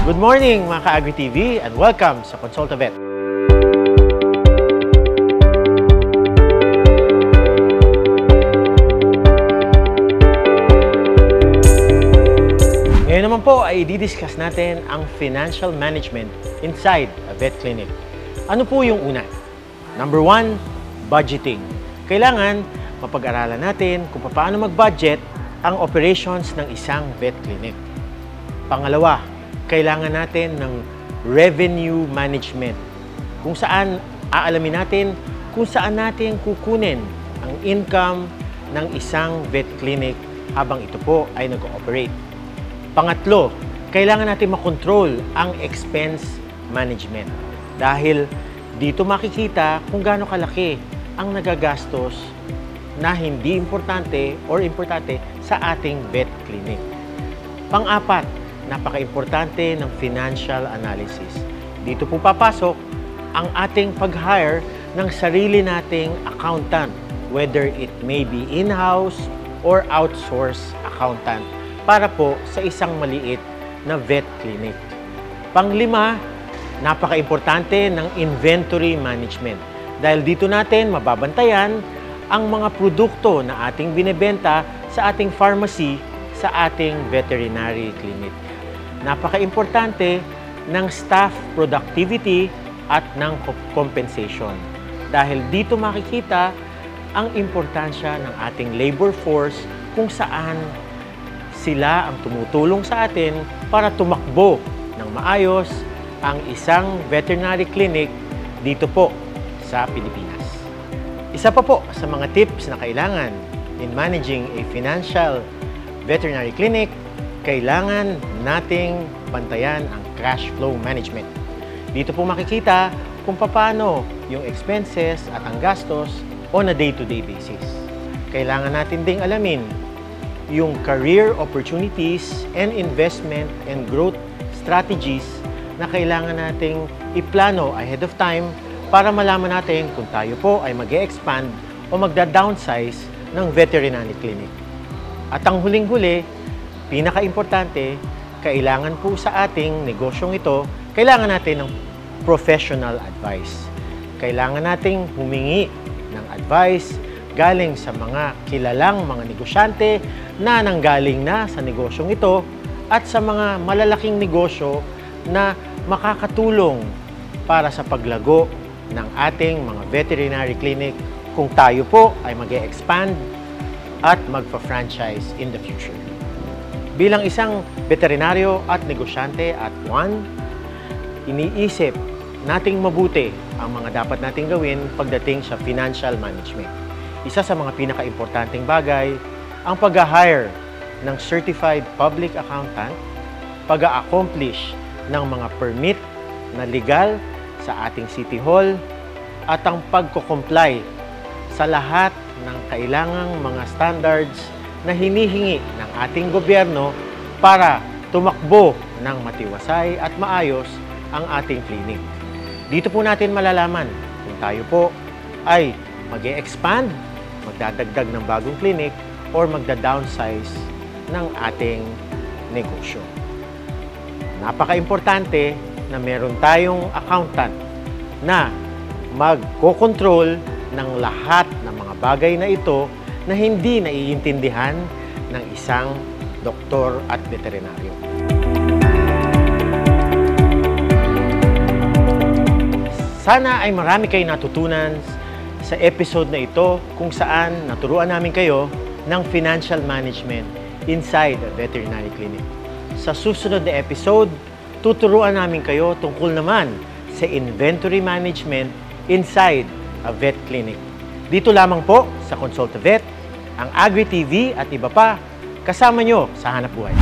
Good morning mga ka-Agri-TV and welcome sa Consult a Vet. Ngayon naman po ay i-discuss natin ang financial management inside a vet clinic. Ano po yung una? Number 1, budgeting. Kailangan mapag-aralan natin kung paano mag-budget ang operations ng isang vet clinic. Pangalawa, kailangan natin ng revenue management, kung saan aalamin natin kung saan natin kukunin ang income ng isang vet clinic habang ito po ay nag-ooperate. Pangatlo, kailangan natin makontrol ang expense management dahil dito makikita kung gaano kalaki ang nagagastos na hindi importante sa ating vet clinic. Pang-apat, napaka-importante ng financial analysis. Dito po papasok ang ating pag-hire ng sarili nating accountant, whether it may be in-house or outsource accountant, para po sa isang maliit na vet clinic. Pang-lima, napaka-importante ng inventory management. Dahil dito natin mababantayan ang mga produkto na ating binebenta sa ating pharmacy, sa ating veterinary clinic. Napaka-importante ng staff productivity at ng compensation. Dahil dito makikita ang importansya ng ating labor force kung saan sila ang tumutulong sa atin para tumakbo ng maayos ang isang veterinary clinic dito po sa Pilipinas. Isa pa po sa mga tips na kailangan in managing a financial veterinary clinic, kailangan nating bantayan ang cash flow management. Dito po makikita kung paano yung expenses at ang gastos on a day-to-day basis. Kailangan natin ding alamin yung career opportunities and investment and growth strategies na kailangan nating iplano ahead of time para malaman natin kung tayo po ay mag-e-expand o magda-downsize ng veterinary clinic. At ang huling-huli, pinaka-importante, kailangan po sa ating negosyong ito, kailangan natin ng professional advice. Kailangan nating humingi ng advice galing sa mga kilalang mga negosyante na nanggaling na sa negosyong ito at sa mga malalaking negosyo na makakatulong para sa paglago ng ating mga veterinary clinic kung tayo po ay mag-e-expand at magpa-franchise in the future. Bilang isang veterinaryo at negosyante at iniisip nating mabuti ang mga dapat nating gawin pagdating sa financial management. Isa sa mga pinaka-importanting bagay ang pag-hire ng certified public accountant, pag-accomplish ng mga permit na legal sa ating City Hall, at ang pagko-comply sa lahat ng kailangang mga standards na hinihingi ng ating gobyerno para tumakbo ng matiwasay at maayos ang ating clinic. Dito po natin malalaman kung tayo po ay mag-e-expand, magdadagdag ng bagong clinic, or magda-downsize ng ating negosyo. Napaka-importante na meron tayong accountant na magko-control ng lahat ng mga bagay na ito na hindi naiintindihan ng isang doktor at veterinaryo. Sana ay marami kayong natutunan sa episode na ito kung saan naturuan namin kayo ng financial management inside a veterinary clinic. Sa susunod na episode, tuturuan namin kayo tungkol naman sa inventory management inside a vet clinic. Dito lamang po sa Consult a Vet, ang Agri-TV at iba pa, kasama nyo sa hanapbuhay.